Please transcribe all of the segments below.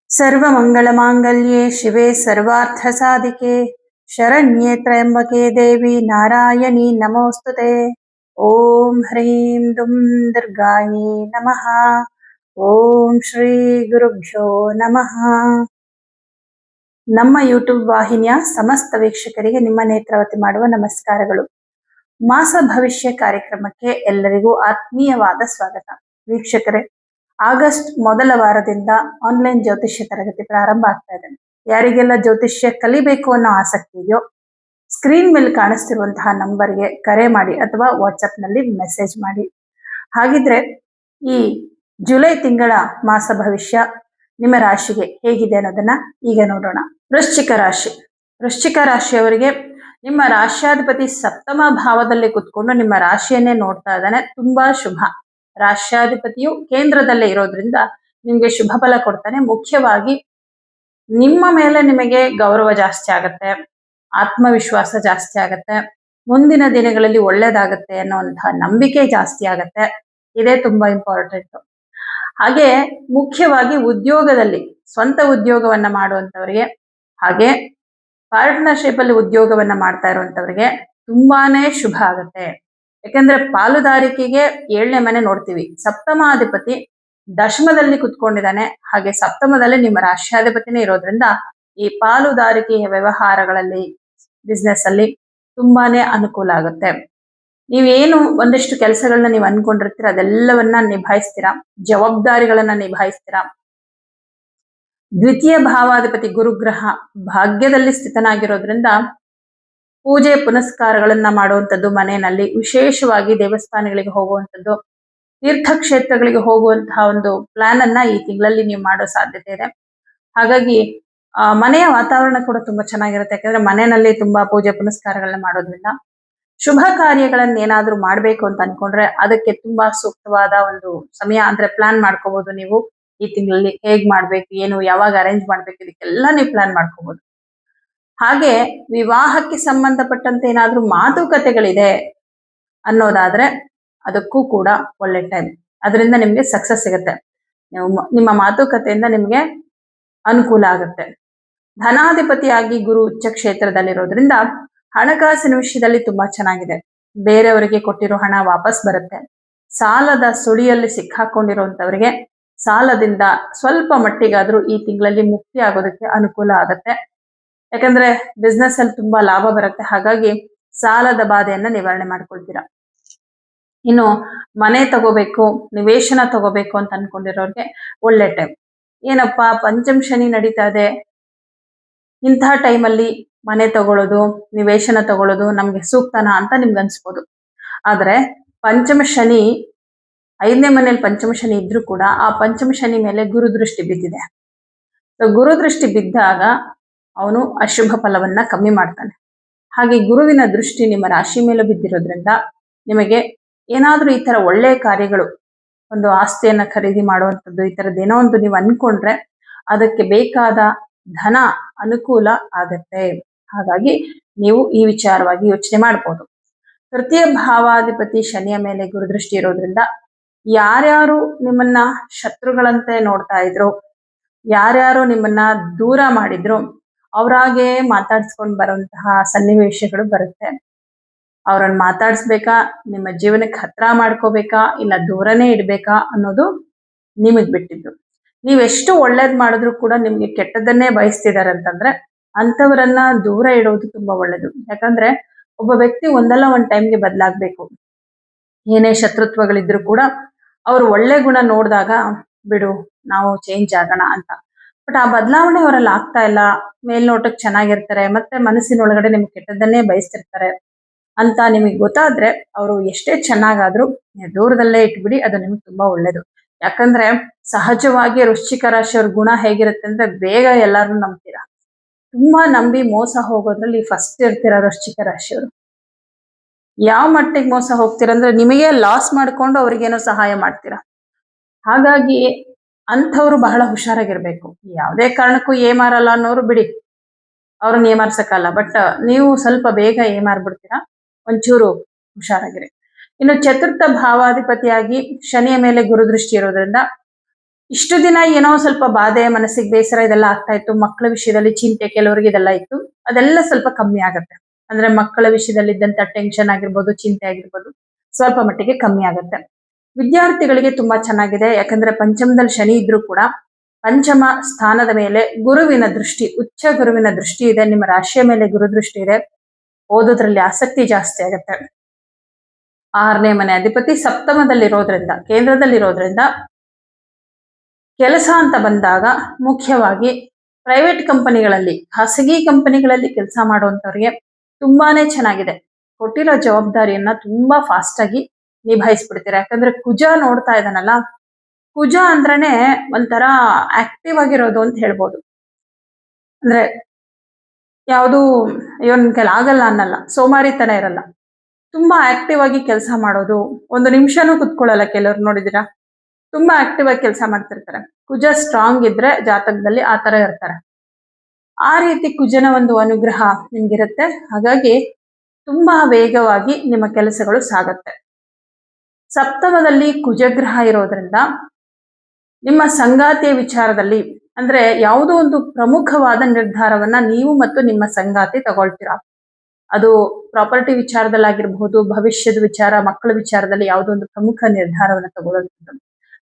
सर्वमङ्गलमाङ्गल्ये शिवे सर्वार्थसाधिके शरण्ये त्र्यम्बके देवी नारायणी नमोस्तुते। ॐ ह्रीं दुं दुर्गायै नमः। ಓಂ ಶ್ರೀ ಗುರುಭ್ಯೋ ನಮಃ. ನಮ್ಮ ಯೂಟ್ಯೂಬ್ ವಾಹಿನಿಯ ಸಮಸ್ತ ವೀಕ್ಷಕರಿಗೆ ನಿಮ್ಮ ನೇತ್ರಾವತಿ ಮಾಡುವ ನಮಸ್ಕಾರಗಳು. ಮಾಸ ಭವಿಷ್ಯ ಕಾರ್ಯಕ್ರಮಕ್ಕೆ ಎಲ್ಲರಿಗೂ ಆತ್ಮೀಯವಾದ ಸ್ವಾಗತ. ವೀಕ್ಷಕರೇ, ಆಗಸ್ಟ್ ಮೊದಲ ವಾರದಿಂದ ಆನ್ಲೈನ್ ಜ್ಯೋತಿಷ್ಯ ತರಗತಿ ಪ್ರಾರಂಭ ಆಗ್ತಾ ಇದೆ. ಯಾರಿಗೆಲ್ಲ ಜ್ಯೋತಿಷ್ಯ ಕಲಿಬೇಕು ಅನ್ನೋ ಆಸಕ್ತಿ ಇದೆಯೋ ಸ್ಕ್ರೀನ್ ಮೇಲೆ ಕಾಣಿಸ್ತಿರುವಂತಹ ನಂಬರ್ಗೆ ಕರೆ ಮಾಡಿ ಅಥವಾ ವಾಟ್ಸಪ್ ನಲ್ಲಿ ಮೆಸೇಜ್ ಮಾಡಿ. ಹಾಗಿದ್ರೆ ಈ ಜುಲೈ ತಿಂಗಳ ಮಾಸ ಭವಿಷ್ಯ ನಿಮ್ಮ ರಾಶಿಗೆ ಹೇಗಿದೆ ಅನ್ನೋದನ್ನ ಈಗ ನೋಡೋಣ. ವೃಶ್ಚಿಕ ರಾಶಿಯವರಿಗೆ ನಿಮ್ಮ ರಾಶ್ಯಾಧಿಪತಿ ಸಪ್ತಮ ಭಾವದಲ್ಲಿ ಕುತ್ಕೊಂಡು ನಿಮ್ಮ ರಾಶಿಯನ್ನೇ ನೋಡ್ತಾ ಇದ್ದಾನೆ. ತುಂಬಾ ಶುಭ. ರಾಶ್ಯಾಧಿಪತಿಯು ಕೇಂದ್ರದಲ್ಲೇ ಇರೋದ್ರಿಂದ ನಿಮ್ಗೆ ಶುಭ ಫಲ ಕೊಡ್ತಾನೆ. ಮುಖ್ಯವಾಗಿ ನಿಮ್ಮ ಮೇಲೆ ನಿಮಗೆ ಗೌರವ ಜಾಸ್ತಿ ಆಗತ್ತೆ, ಆತ್ಮವಿಶ್ವಾಸ ಜಾಸ್ತಿ ಆಗತ್ತೆ, ಮುಂದಿನ ದಿನಗಳಲ್ಲಿ ಒಳ್ಳೇದಾಗತ್ತೆ ಅನ್ನುವಂತಹ ನಂಬಿಕೆ ಜಾಸ್ತಿ ಆಗತ್ತೆ. ಇದೇ ತುಂಬಾ ಇಂಪಾರ್ಟೆಂಟ್. ಹಾಗೆ ಮುಖ್ಯವಾಗಿ ಉದ್ಯೋಗದಲ್ಲಿ ಸ್ವಂತ ಉದ್ಯೋಗವನ್ನ ಮಾಡುವಂತವರಿಗೆ, ಹಾಗೆ ಪಾರ್ಟ್ನರ್ಶಿಪ್ ಅಲ್ಲಿ ಉದ್ಯೋಗವನ್ನ ಮಾಡ್ತಾ ಇರುವಂತವರಿಗೆ ತುಂಬಾನೇ ಶುಭ ಆಗುತ್ತೆ. ಯಾಕಂದ್ರೆ ಪಾಲುದಾರಿಕೆಗೆ 7ನೇ ಮನೆ ನೋಡ್ತೀವಿ. ಸಪ್ತಮಾಧಿಪತಿ ದಶಮದಲ್ಲಿ ಕುತ್ಕೊಂಡಿದ್ದಾನೆ. ಹಾಗೆ ಸಪ್ತಮದಲ್ಲಿ ನಿಮ್ಮ ರಾಶ್ಯಾಧಿಪತಿನೇ ಇರೋದ್ರಿಂದ ಈ ಪಾಲುದಾರಿಕೆಯ ವ್ಯವಹಾರಗಳಲ್ಲಿ, ಬಿಸ್ನೆಸ್ ಅಲ್ಲಿ ತುಂಬಾನೇ ಅನುಕೂಲ ಆಗುತ್ತೆ. ನೀವೇನು ಒಂದಿಷ್ಟು ಕೆಲಸಗಳನ್ನ ನೀವು ಅನ್ಕೊಂಡಿರ್ತೀರ ಅದೆಲ್ಲವನ್ನ ನಿಭಾಯಿಸ್ತೀರಾ, ಜವಾಬ್ದಾರಿಗಳನ್ನ ನಿಭಾಯಿಸ್ತೀರಾ. ದ್ವಿತೀಯ ಭಾವಾಧಿಪತಿ ಗುರುಗ್ರಹ ಭಾಗ್ಯದಲ್ಲಿ ಸ್ಥಿತನಾಗಿರೋದ್ರಿಂದ ಪೂಜೆ ಪುನಸ್ಕಾರಗಳನ್ನ ಮಾಡುವಂಥದ್ದು, ಮನೆಯಲ್ಲಿ ವಿಶೇಷವಾಗಿ ದೇವಸ್ಥಾನಗಳಿಗೆ ಹೋಗುವಂಥದ್ದು, ತೀರ್ಥಕ್ಷೇತ್ರಗಳಿಗೆ ಹೋಗುವಂತಹ ಒಂದು ಪ್ಲಾನ್ ಅನ್ನ ಈ ತಿಂಗಳಲ್ಲಿ ನೀವು ಮಾಡೋ ಸಾಧ್ಯತೆ ಇದೆ. ಹಾಗಾಗಿ ಮನೆಯ ವಾತಾವರಣ ಕೂಡ ತುಂಬಾ ಚೆನ್ನಾಗಿರುತ್ತೆ. ಯಾಕಂದ್ರೆ ಮನೆಯಲ್ಲಿ ತುಂಬಾ ಪೂಜೆ ಪುನಸ್ಕಾರಗಳನ್ನ ಮಾಡೋದ್ರಿಂದ ಶುಭ ಕಾರ್ಯಗಳನ್ನ ಏನಾದ್ರೂ ಮಾಡ್ಬೇಕು ಅಂತ ಅನ್ಕೊಂಡ್ರೆ ಅದಕ್ಕೆ ತುಂಬಾ ಸೂಕ್ತವಾದ ಒಂದು ಸಮಯ. ಅಂದ್ರೆ ಪ್ಲಾನ್ ಮಾಡ್ಕೋಬಹುದು ನೀವು ಈ ತಿಂಗಳಲ್ಲಿ ಹೇಗ್ ಮಾಡ್ಬೇಕು, ಏನು ಯಾವಾಗ ಅರೇಂಜ್ ಮಾಡ್ಬೇಕು, ಇದಕ್ಕೆಲ್ಲ ನೀವು ಪ್ಲಾನ್ ಮಾಡ್ಕೋಬಹುದು. ಹಾಗೆ ವಿವಾಹಕ್ಕೆ ಸಂಬಂಧಪಟ್ಟಂತೆ ಏನಾದ್ರೂ ಮಾತುಕತೆಗಳಿದೆ ಅನ್ನೋದಾದ್ರೆ ಅದಕ್ಕೂ ಕೂಡ ಒಳ್ಳೆ ಟೈಮ್. ಅದರಿಂದ ನಿಮ್ಗೆ ಸಕ್ಸಸ್ ಸಿಗುತ್ತೆ. ನಿಮ್ಮ ಮಾತುಕತೆಯಿಂದ ನಿಮ್ಗೆ ಅನುಕೂಲ ಆಗುತ್ತೆ. ಧನಾಧಿಪತಿಯಾಗಿ ಗುರು ಉಚ್ಚ ಕ್ಷೇತ್ರದಲ್ಲಿರೋದ್ರಿಂದ ಹಣಕಾಸಿನ ವಿಷಯದಲ್ಲಿ ತುಂಬಾ ಚೆನ್ನಾಗಿದೆ. ಬೇರೆಯವರಿಗೆ ಕೊಟ್ಟಿರೋ ಹಣ ವಾಪಸ್ ಬರುತ್ತೆ. ಸಾಲದ ಸುಳಿಯಲ್ಲಿ ಸಿಕ್ಕಾಕೊಂಡಿರುವಂತವರಿಗೆ ಸಾಲದಿಂದ ಸ್ವಲ್ಪ ಮಟ್ಟಿಗಾದ್ರೂ ಈ ತಿಂಗಳಲ್ಲಿ ಮುಕ್ತಿ ಆಗೋದಕ್ಕೆ ಅನುಕೂಲ ಆಗುತ್ತೆ. ಯಾಕಂದ್ರೆ ಬಿಸ್ನೆಸ್ ಅಲ್ಲಿ ತುಂಬಾ ಲಾಭ ಬರುತ್ತೆ. ಹಾಗಾಗಿ ಸಾಲದ ಬಾಧೆಯನ್ನ ನಿವಾರಣೆ ಮಾಡ್ಕೊಳ್ತೀರಾ. ಇನ್ನು ಮನೆ ತಗೋಬೇಕು, ನಿವೇಶನ ತಗೋಬೇಕು ಅಂತ ಅನ್ಕೊಂಡಿರೋರ್ಗೆ ಒಳ್ಳೆ ಟೈಮ್. ಏನಪ್ಪಾ ಪಂಚಮ ಶನಿ ನಡೀತಾ ಇದೆ, ಇಂತಹ ಟೈಮಲ್ಲಿ ಮನೆ ತಗೊಳ್ಳೋದು, ನಿವೇಶನ ತಗೊಳ್ಳೋದು ನಮ್ಗೆ ಸೂಕ್ತನಾ ಅಂತ ನಿಮ್ಗೆ ಅನ್ಸ್ಬೋದು. ಆದ್ರೆ ಪಂಚಮ ಶನಿ, 5ನೇ ಮನೆಯಲ್ಲಿ ಪಂಚಮ ಶನಿ ಇದ್ರೂ ಕೂಡ ಆ ಪಂಚಮ ಶನಿ ಮೇಲೆ ಗುರುದೃಷ್ಟಿ ಬಿದ್ದಿದೆ. ಗುರುದೃಷ್ಟಿ ಬಿದ್ದಾಗ ಅವನು ಅಶುಭ ಫಲವನ್ನ ಕಮ್ಮಿ ಮಾಡ್ತಾನೆ. ಹಾಗೆ ಗುರುವಿನ ದೃಷ್ಟಿ ನಿಮ್ಮ ರಾಶಿ ಮೇಲೆ ಬಿದ್ದಿರೋದ್ರಿಂದ ನಿಮಗೆ ಏನಾದ್ರೂ ಈ ತರ ಒಳ್ಳೆಯ ಕಾರ್ಯಗಳು, ಒಂದು ಆಸ್ತಿಯನ್ನ ಖರೀದಿ ಮಾಡುವಂಥದ್ದು, ಈ ತರದ್ದೇನೋ ಒಂದು ನೀವು ಅನ್ಕೊಂಡ್ರೆ ಅದಕ್ಕೆ ಬೇಕಾದ ಧನ ಅನುಕೂಲ ಆಗತ್ತೆ. ಹಾಗಾಗಿ ನೀವು ಈ ವಿಚಾರವಾಗಿ ಯೋಚನೆ ಮಾಡ್ಬೋದು. ತೃತೀಯ ಭಾವಾಧಿಪತಿ ಶನಿಯ ಮೇಲೆ ಗುರುದೃಷ್ಟಿ ಇರೋದ್ರಿಂದ ಯಾರ್ಯಾರು ನಿಮ್ಮನ್ನ ಶತ್ರುಗಳಂತೆ ನೋಡ್ತಾ ಇದ್ರು, ಯಾರ್ಯಾರು ನಿಮ್ಮನ್ನ ದೂರ ಮಾಡಿದ್ರು, ಅವರಾಗೆ ಮಾತಾಡ್ಸ್ಕೊಂಡ್ ಬರುವಂತಹ ಸನ್ನಿವೇಶಗಳು ಬರುತ್ತೆ. ಅವ್ರನ್ನ ಮಾತಾಡ್ಸ್ಬೇಕಾ, ನಿಮ್ಮ ಜೀವನಕ್ಕೆ ಹತ್ರ ಮಾಡ್ಕೋಬೇಕಾ, ಇಲ್ಲ ದೂರನೇ ಇಡ್ಬೇಕಾ ಅನ್ನೋದು ನಿಮಗ್ ಬಿಟ್ಟಿದ್ದು. ನೀವೆಷ್ಟು ಒಳ್ಳೇದ್ ಮಾಡಿದ್ರು ಕೂಡ ನಿಮ್ಗೆ ಕೆಟ್ಟದನ್ನೇ ಬಯಸ್ತಿದಾರೆ ಅಂತಂದ್ರೆ ಅಂಥವರನ್ನ ದೂರ ಇಡೋದು ತುಂಬಾ ಒಳ್ಳೇದು. ಯಾಕಂದ್ರೆ ಒಬ್ಬ ವ್ಯಕ್ತಿ ಒಂದಲ್ಲ ಒಂದ್ ಟೈಮ್ಗೆ ಬದಲಾಗ್ಬೇಕು. ಏನೇ ಶತ್ರುತ್ವಗಳಿದ್ರು ಕೂಡ ಅವ್ರು ಒಳ್ಳೆ ಗುಣ ನೋಡಿದಾಗ ಬಿಡು ನಾವು ಚೇಂಜ್ ಆಗೋಣ ಅಂತ. ಬಟ್ ಆ ಬದಲಾವಣೆ ಅವರಲ್ಲಿ ಆಗ್ತಾ ಇಲ್ಲ. ಮೇಲ್ನೋಟಕ್ಕೆ ಚೆನ್ನಾಗಿರ್ತಾರೆ, ಮತ್ತೆ ಮನಸ್ಸಿನೊಳಗಡೆ ನಿಮ್ಗೆ ಕೆಟ್ಟದನ್ನೇ ಬಯಸ್ತಿರ್ತಾರೆ ಅಂತ ನಿಮಗೆ ಗೊತ್ತಾದ್ರೆ ಅವರು ಎಷ್ಟೇ ಚೆನ್ನಾಗಾದ್ರೂ ದೂರದಲ್ಲೇ ಇಟ್ಬಿಡಿ. ಅದು ನಿಮ್ಗೆ ತುಂಬಾ ಒಳ್ಳೇದು. ಯಾಕಂದ್ರೆ ಸಹಜವಾಗಿ ವೃಶ್ಚಿಕ ರಾಶಿಯವ್ರ ಗುಣ ಹೇಗಿರುತ್ತೆ ಅಂದ್ರೆ ಬೇಗ ಎಲ್ಲಾರನ್ನೂ ನಂಬ್ತೀರಾ. ತುಂಬಾ ನಂಬಿ ಮೋಸ ಹೋಗೋದ್ರಲ್ಲಿ ಫಸ್ಟ್ ಇರ್ತೀರ ವೃಶ್ಚಿಕ ರಾಶಿಯವರು. ಯಾವ ಮಟ್ಟಿಗೆ ಮೋಸ ಹೋಗ್ತೀರಂದ್ರೆ ನಿಮಗೆ ಲಾಸ್ ಮಾಡ್ಕೊಂಡು ಅವ್ರಿಗೇನೋ ಸಹಾಯ ಮಾಡ್ತೀರಾ. ಹಾಗಾಗಿ ಅಂಥವ್ರು ಬಹಳ ಹುಷಾರಾಗಿರ್ಬೇಕು. ಯಾವುದೇ ಕಾರಣಕ್ಕೂ ಏಮಾರಲ್ಲ ಅನ್ನೋರು ಬಿಡಿ, ಅವ್ರನ್ನ ಏಮಾರ್ಸಕ್ಕಲ್ಲ. ಬಟ್ ನೀವು ಸ್ವಲ್ಪ ಬೇಗ ಏಮಾರ್ಬಿಡ್ತೀರಾ. ಒಂಚೂರು ಹುಷಾರಾಗಿರಿ. ಇನ್ನು ಚತುರ್ಥ ಭಾವಾಧಿಪತಿಯಾಗಿ ಶನಿಯ ಮೇಲೆ ಗುರುದೃಷ್ಟಿ ಇರೋದ್ರಿಂದ ಇಷ್ಟು ದಿನ ಏನೋ ಸ್ವಲ್ಪ ಬಾಧೆ, ಮನಸ್ಸಿಗೆ ಬೇಸರ ಇದೆಲ್ಲ ಆಗ್ತಾ ಇತ್ತು. ಮಕ್ಕಳ ವಿಷಯದಲ್ಲಿ ಚಿಂತೆ ಕೆಲವರಿಗೆ ಇದೆಲ್ಲ ಇತ್ತು. ಅದೆಲ್ಲ ಸ್ವಲ್ಪ ಕಮ್ಮಿ ಆಗುತ್ತೆ. ಅಂದ್ರೆ ಮಕ್ಕಳ ವಿಷಯದಲ್ಲಿ ಇದ್ದಂತ ಟೆನ್ಷನ್ ಆಗಿರ್ಬೋದು, ಚಿಂತೆ ಆಗಿರ್ಬೋದು, ಸ್ವಲ್ಪ ಮಟ್ಟಿಗೆ ಕಮ್ಮಿ ಆಗುತ್ತೆ. ವಿದ್ಯಾರ್ಥಿಗಳಿಗೆ ತುಂಬಾ ಚೆನ್ನಾಗಿದೆ. ಯಾಕಂದ್ರೆ ಪಂಚಮದಲ್ಲಿ ಶನಿ ಇದ್ರೂ ಕೂಡ ಪಂಚಮ ಸ್ಥಾನದ ಮೇಲೆ ಗುರುವಿನ ದೃಷ್ಟಿ, ಉಚ್ಚ ಗುರುವಿನ ದೃಷ್ಟಿ ಇದೆ. ನಿಮ್ಮ ರಾಶಿಯ ಮೇಲೆ ಗುರು ದೃಷ್ಟಿ ಇದೆ. ಓದೋದ್ರಲ್ಲಿ ಆಸಕ್ತಿ ಜಾಸ್ತಿ ಆಗುತ್ತೆ. 6ನೇ ಮನೆ ಅಧಿಪತಿ ಸಪ್ತಮದಲ್ಲಿರೋದ್ರಿಂದ, ಕೇಂದ್ರದಲ್ಲಿರೋದ್ರಿಂದ ಕೆಲಸ ಅಂತ ಬಂದಾಗ ಮುಖ್ಯವಾಗಿ ಪ್ರೈವೇಟ್ ಕಂಪನಿಗಳಲ್ಲಿ, ಖಾಸಗಿ ಕಂಪನಿಗಳಲ್ಲಿ ಕೆಲಸ ಮಾಡುವಂತವ್ರಿಗೆ ತುಂಬಾನೇ ಚೆನ್ನಾಗಿದೆ. ಕೊಟ್ಟಿರೋ ಜವಾಬ್ದಾರಿಯನ್ನ ತುಂಬಾ ಫಾಸ್ಟ್ ಆಗಿ ನಿಭಾಯಿಸ್ಬಿಡ್ತೀರಾ. ಯಾಕಂದ್ರೆ ಕುಜ ನೋಡ್ತಾ ಇದ್ದಾನಲ್ಲ, ಕುಜ ಅಂದ್ರೇನೆ ಒಂಥರ ಆಕ್ಟಿವ್ ಆಗಿರೋದು ಅಂತ ಹೇಳ್ಬೋದು. ಅಂದ್ರೆ ಯಾವುದು ಇವನ್ ಕೆಲ ಆಗಲ್ಲ ಅನ್ನಲ್ಲ, ಸೋಮಾರಿತನ ಇರಲ್ಲ, ತುಂಬಾ ಆಕ್ಟಿವ್ ಆಗಿ ಕೆಲಸ ಮಾಡೋದು. ಒಂದು ನಿಮಿಷನೂ ಕುತ್ಕೊಳ್ಳಲ್ಲ. ಕೆಲವ್ರು ನೋಡಿದಿರಾ, ತುಂಬಾ ಆಕ್ಟಿವ್ ಆಗಿ ಕೆಲಸ ಮಾಡ್ತಿರ್ತಾರೆ. ಕುಜ ಸ್ಟ್ರಾಂಗ್ ಇದ್ರೆ ಜಾತಕದಲ್ಲಿ ಆ ತರ ಇರ್ತಾರೆ. ಆ ರೀತಿ ಕುಜನ ಒಂದು ಅನುಗ್ರಹ ನಿಮ್ಗಿರುತ್ತೆ. ಹಾಗಾಗಿ ತುಂಬಾ ವೇಗವಾಗಿ ನಿಮ್ಮ ಕೆಲಸಗಳು ಸಾಗತ್ತೆ. ಸಪ್ತಮದಲ್ಲಿ ಕುಜಗ್ರಹ ಇರೋದ್ರಿಂದ ನಿಮ್ಮ ಸಂಗಾತಿಯ ವಿಚಾರದಲ್ಲಿ, ಅಂದ್ರೆ ಯಾವುದೋ ಒಂದು ಪ್ರಮುಖವಾದ ನಿರ್ಧಾರವನ್ನ ನೀವು ಮತ್ತು ನಿಮ್ಮ ಸಂಗಾತಿ ತಗೊಳ್ತೀರಾ. ಅದು ಪ್ರಾಪರ್ಟಿ ವಿಚಾರದಲ್ಲಾಗಿರ್ಬಹುದು, ಭವಿಷ್ಯದ ವಿಚಾರ, ಮಕ್ಕಳ ವಿಚಾರದಲ್ಲಿ ಯಾವುದೋ ಒಂದು ಪ್ರಮುಖ ನಿರ್ಧಾರವನ್ನು ತಗೊಳ್ಳೋದು.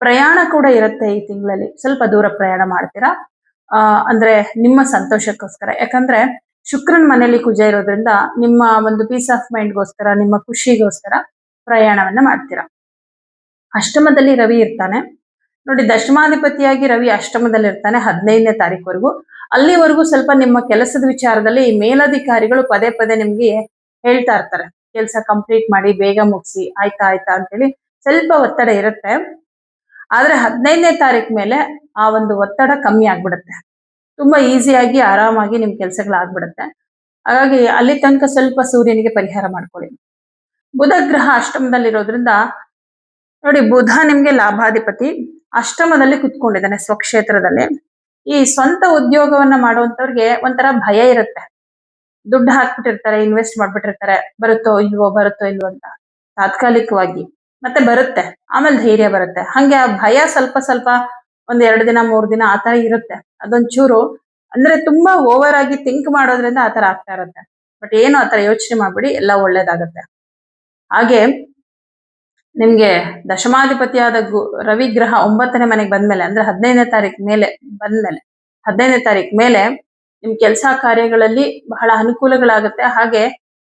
ಪ್ರಯಾಣ ಕೂಡ ಇರುತ್ತೆ ಈ ತಿಂಗಳಲ್ಲಿ. ಸ್ವಲ್ಪ ದೂರ ಪ್ರಯಾಣ ಮಾಡ್ತೀರಾ. ಅಂದ್ರೆ ನಿಮ್ಮ ಸಂತೋಷಕ್ಕೋಸ್ಕರ. ಯಾಕಂದ್ರೆ ಶುಕ್ರನ ಮನೆಯಲ್ಲಿ ಕುಜ ಇರೋದ್ರಿಂದ ನಿಮ್ಮ ಒಂದು ಪೀಸ್ ಆಫ್ ಮೈಂಡ್ಗೋಸ್ಕರ, ನಿಮ್ಮ ಖುಷಿಗೋಸ್ಕರ ಪ್ರಯಾಣವನ್ನ ಮಾಡ್ತೀರಾ. ಅಷ್ಟಮದಲ್ಲಿ ರವಿ ಇರ್ತಾನೆ ನೋಡಿ. ದಶಮಾಧಿಪತಿಯಾಗಿ ರವಿ ಅಷ್ಟಮದಲ್ಲಿ ಇರ್ತಾನೆ 15ನೇ ತಾರೀಕುವರೆಗೂ. ಅಲ್ಲಿವರೆಗೂ ಸ್ವಲ್ಪ ನಿಮ್ಮ ಕೆಲಸದ ವಿಚಾರದಲ್ಲಿ ಮೇಲಧಿಕಾರಿಗಳು ಪದೇ ಪದೇ ನಿಮ್ಗೆ ಹೇಳ್ತಾ ಇರ್ತಾರೆ, ಕೆಲಸ ಕಂಪ್ಲೀಟ್ ಮಾಡಿ, ಬೇಗ ಮುಗಿಸಿ, ಆಯ್ತಾ ಅಂತೇಳಿ ಸ್ವಲ್ಪ ಒತ್ತಡ ಇರುತ್ತೆ. ಆದ್ರೆ 15ನೇ ತಾರೀಕು ಮೇಲೆ ಆ ಒಂದು ಒತ್ತಡ ಕಮ್ಮಿ ಆಗ್ಬಿಡುತ್ತೆ. ತುಂಬಾ ಈಸಿಯಾಗಿ ಆರಾಮಾಗಿ ನಿಮ್ ಕೆಲ್ಸಗಳಾಗ್ಬಿಡುತ್ತೆ. ಹಾಗಾಗಿ ಅಲ್ಲಿ ತನಕ ಸ್ವಲ್ಪ ಸೂರ್ಯನಿಗೆ ಪರಿಹಾರ ಮಾಡ್ಕೊಳ್ಳಿ. ಬುಧ ಗ್ರಹ ಅಷ್ಟಮದಲ್ಲಿರೋದ್ರಿಂದ ನೋಡಿ, ಬುಧ ನಿಮ್ಗೆ ಲಾಭಾಧಿಪತಿ ಅಷ್ಟಮದಲ್ಲಿ ಕುತ್ಕೊಂಡಿದ್ದಾನೆ ಸ್ವಕ್ಷೇತ್ರದಲ್ಲಿ. ಈ ಸ್ವಂತ ಉದ್ಯೋಗವನ್ನ ಮಾಡುವಂತವ್ರಿಗೆ ಒಂಥರ ಭಯ ಇರುತ್ತೆ. ದುಡ್ಡು ಹಾಕ್ಬಿಟ್ಟಿರ್ತಾರೆ, ಇನ್ವೆಸ್ಟ್ ಮಾಡ್ಬಿಟ್ಟಿರ್ತಾರೆ, ಬರುತ್ತೋ ಇಲ್ವೋ ಅಂತ ತಾತ್ಕಾಲಿಕವಾಗಿ. ಮತ್ತೆ ಬರುತ್ತೆ, ಆಮೇಲೆ ಧೈರ್ಯ ಬರುತ್ತೆ. ಹಂಗೆ ಆ ಭಯ ಸ್ವಲ್ಪ ಸ್ವಲ್ಪ ಒಂದ್ 2 ದಿನ 3 ದಿನ ಆತರ ಇರುತ್ತೆ. ಅದೊಂಚೂರು ಅಂದ್ರೆ ತುಂಬಾ ಓವರ್ ಆಗಿ ಥಿಂಕ್ ಮಾಡೋದ್ರಿಂದ ಆತರ ಆಗ್ತಾ ಇರುತ್ತೆ. ಬಟ್ ಏನು ಆತರ ಯೋಚನೆ ಮಾಡ್ಬಿಡಿ, ಎಲ್ಲ ಒಳ್ಳೇದಾಗತ್ತೆ. ಹಾಗೆ ನಿಮ್ಗೆ ದಶಮಾಧಿಪತಿಯಾದ ರವಿ ಗ್ರಹ 9ನೇ ಮನೆಗೆ ಬಂದ್ಮೇಲೆ, ಅಂದ್ರೆ 15ನೇ ತಾರೀಕು ಮೇಲೆ ಬಂದ್ಮೇಲೆ, 15ನೇ ತಾರೀಕು ಮೇಲೆ ನಿಮ್ ಕೆಲಸ ಕಾರ್ಯಗಳಲ್ಲಿ ಬಹಳ ಅನುಕೂಲಗಳಾಗುತ್ತೆ. ಹಾಗೆ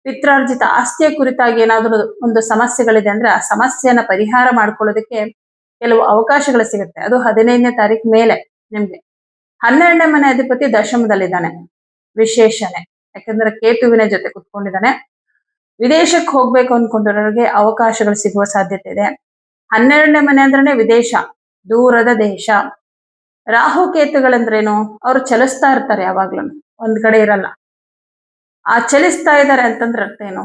ಪಿತ್ರಾರ್ಜಿತ ಆಸ್ತಿಯ ಕುರಿತಾಗಿ ಏನಾದರೂ ಒಂದು ಸಮಸ್ಯೆಗಳಿದೆ ಅಂದ್ರೆ ಆ ಸಮಸ್ಯೆಯನ್ನ ಪರಿಹಾರ ಮಾಡ್ಕೊಳ್ಳೋದಕ್ಕೆ ಕೆಲವು ಅವಕಾಶಗಳು ಸಿಗುತ್ತೆ. ಅದು 15ನೇ ತಾರೀಕು ಮೇಲೆ ನಿಮ್ಗೆ. 12ನೇ ಮನೆ ಅಧಿಪತಿ ದಶಮದಲ್ಲಿದ್ದಾನೆ, ವಿಶೇಷಣೆ. ಯಾಕಂದ್ರೆ ಕೇತುವಿನ ಜೊತೆ ಕುತ್ಕೊಂಡಿದ್ದಾನೆ. ವಿದೇಶಕ್ಕೆ ಹೋಗ್ಬೇಕು ಅನ್ಕೊಂಡಿರೋರಿಗೆ ಅವಕಾಶಗಳು ಸಿಗುವ ಸಾಧ್ಯತೆ ಇದೆ. 12ನೇ ಮನೆ ಅಂದ್ರೇನೆ ವಿದೇಶ, ದೂರದ ದೇಶ. ರಾಹು ಕೇತುಗಳಂದ್ರೇನು, ಅವ್ರು ಚಲಿಸ್ತಾ ಇರ್ತಾರೆ, ಯಾವಾಗ್ಲೂ ಒಂದ್ ಕಡೆ ಇರಲ್ಲ. ಆ ಚಲಿಸ್ತಾ ಇದ್ದಾರೆ ಅಂತಂದ್ರೆ ಅರ್ಥ ಏನು,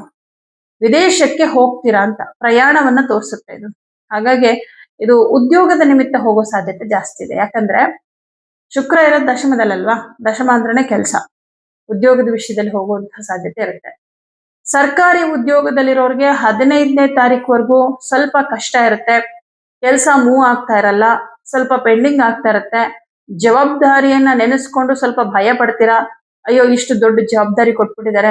ವಿದೇಶಕ್ಕೆ ಹೋಗ್ತೀರಾ ಅಂತ, ಪ್ರಯಾಣವನ್ನ ತೋರಿಸುತ್ತೆ ಇದು. ಹಾಗಾಗಿ ಇದು ಉದ್ಯೋಗದ ನಿಮಿತ್ತ ಹೋಗೋ ಸಾಧ್ಯತೆ ಜಾಸ್ತಿ ಇದೆ. ಯಾಕಂದ್ರೆ ಶುಕ್ರ ಇರೋದು ದಶಮದಲ್ಲಲ್ವಾ, ದಶಮ ಅಂದ್ರೇನೆ ಕೆಲಸ, ಉದ್ಯೋಗದ ವಿಷಯದಲ್ಲಿ ಹೋಗುವಂತಹ ಸಾಧ್ಯತೆ ಇರುತ್ತೆ. ಸರ್ಕಾರಿ ಉದ್ಯೋಗದಲ್ಲಿರೋರಿಗೆ 15ನೇ ತಾರೀಕುವರೆಗೂ ಸ್ವಲ್ಪ ಕಷ್ಟ ಇರುತ್ತೆ. ಕೆಲಸ ಮೂವ್ ಆಗ್ತಾ ಇರಲ್ಲ, ಸ್ವಲ್ಪ ಪೆಂಡಿಂಗ್ ಆಗ್ತಾ ಇರುತ್ತೆ. ಜವಾಬ್ದಾರಿಯನ್ನ ನೆನೆಸ್ಕೊಂಡು ಸ್ವಲ್ಪ ಭಯ ಪಡ್ತೀರಾ. ಅಯ್ಯೋ, ಇಷ್ಟು ದೊಡ್ಡ ಜವಾಬ್ದಾರಿ ಕೊಟ್ಬಿಟ್ಟಿದ್ದಾರೆ,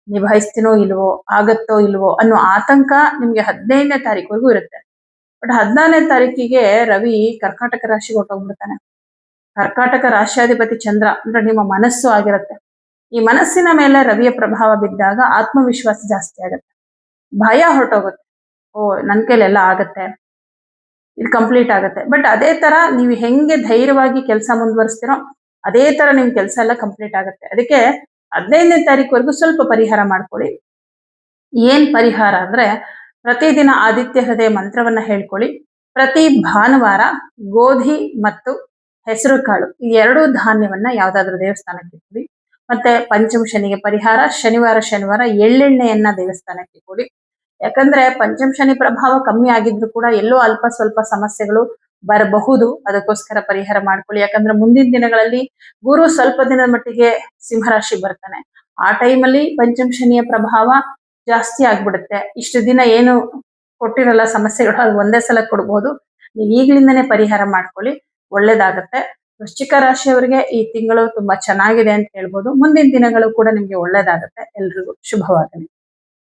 ನಿಭಾಯಿಸ್ತೀನೋ ಇಲ್ವೋ, ಆಗತ್ತೋ ಇಲ್ವೋ ಅನ್ನೋ ಆತಂಕ ನಿಮ್ಗೆ 15ನೇ ತಾರೀಕುವರೆಗೂ ಇರುತ್ತೆ. ಬಟ್ 14ನೇ ತಾರೀಕಿಗೆ ರವಿ ಕರ್ಕಾಟಕ ರಾಶಿಗೆ ಹೊರಟೋಗ್ಬಿಡ್ತಾನೆ. ಕರ್ಕಾಟಕ ರಾಶಿಯಾಧಿಪತಿ ಚಂದ್ರ, ಅಂದ್ರೆ ನಿಮ್ಮ ಮನಸ್ಸು ಆಗಿರುತ್ತೆ. ಈ ಮನಸ್ಸಿನ ಮೇಲೆ ರವಿಯ ಪ್ರಭಾವ ಬಿದ್ದಾಗ ಆತ್ಮವಿಶ್ವಾಸ ಜಾಸ್ತಿ ಆಗುತ್ತೆ, ಭಯ ಹೊರಟೋಗುತ್ತೆ. ಓ, ನನ್ ಕೈಲೆಲ್ಲ ಆಗತ್ತೆ, ಇದು ಕಂಪ್ಲೀಟ್ ಆಗುತ್ತೆ. ಬಟ್ ಅದೇ ತರ ನೀವು ಹೆಂಗೆ ಧೈರ್ಯವಾಗಿ ಕೆಲಸ ಮುಂದುವರಿಸ್ತೀರೋ ಅದೇ ತರ ನಿಮ್ ಕೆಲಸ ಎಲ್ಲ ಕಂಪ್ಲೀಟ್ ಆಗುತ್ತೆ. ಅದಕ್ಕೆ 15ನೇ ತಾರೀಕುವರೆಗೂ ಸ್ವಲ್ಪ ಪರಿಹಾರ ಮಾಡ್ಕೊಳ್ಳಿ. ಏನ್ ಪರಿಹಾರ ಅಂದ್ರೆ, ಪ್ರತಿದಿನ ಆದಿತ್ಯ ಹೃದಯ ಮಂತ್ರವನ್ನ ಹೇಳ್ಕೊಳ್ಳಿ. ಪ್ರತಿ ಭಾನುವಾರ ಗೋಧಿ ಮತ್ತು ಹೆಸರು ಕಾಳು, ಈ 2 ಧಾನ್ಯವನ್ನ ಯಾವ್ದಾದ್ರು ದೇವಸ್ಥಾನಕ್ಕೆ ಕೊಡಿ. ಮತ್ತೆ ಪಂಚಮ ಶನಿಗೆ ಪರಿಹಾರ, ಶನಿವಾರ ಎಳ್ಳೆಣ್ಣೆಯನ್ನ ದೇವಸ್ಥಾನಕ್ಕೆ ಕೊಡಿ. ಯಾಕಂದ್ರೆ ಪಂಚಮ ಶನಿ ಪ್ರಭಾವ ಕಮ್ಮಿ ಆಗಿದ್ರು ಕೂಡ ಎಲ್ಲೋ ಅಲ್ಪ ಸ್ವಲ್ಪ ಸಮಸ್ಯೆಗಳು ಬರಬಹುದು. ಅದಕ್ಕೋಸ್ಕರ ಪರಿಹಾರ ಮಾಡ್ಕೊಳ್ಳಿ. ಯಾಕಂದ್ರೆ ಮುಂದಿನ ದಿನಗಳಲ್ಲಿ ಗುರು ಸ್ವಲ್ಪ ದಿನದ ಮಟ್ಟಿಗೆ ಸಿಂಹರಾಶಿ ಬರ್ತಾನೆ. ಆ ಟೈಮಲ್ಲಿ ಪಂಚಮ ಶನಿಯ ಪ್ರಭಾವ ಜಾಸ್ತಿ ಆಗ್ಬಿಡುತ್ತೆ. ಇಷ್ಟು ದಿನ ಏನು ಕೊಟ್ಟಿರಲ್ಲ ಸಮಸ್ಯೆಗಳು, ಅದು ಒಂದೇ ಸಲ ಕೊಡ್ಬೋದು. ನೀವು ಈಗ್ಲಿಂದನೇ ಪರಿಹಾರ ಮಾಡ್ಕೊಳ್ಳಿ. ಒಳ್ಳೇದಾಗತ್ತೆ. ವೃಶ್ಚಿಕ ರಾಶಿಯವರಿಗೆ ಈ ತಿಂಗಳು ತುಂಬಾ ಚೆನ್ನಾಗಿದೆ ಅಂತ ಹೇಳ್ಬೋದು. ಮುಂದಿನ ದಿನಗಳು ಕೂಡ ನಿಮ್ಗೆ ಒಳ್ಳೇದಾಗತ್ತೆ. ಎಲ್ರಿಗೂ ಶುಭವಾಗಲಿ.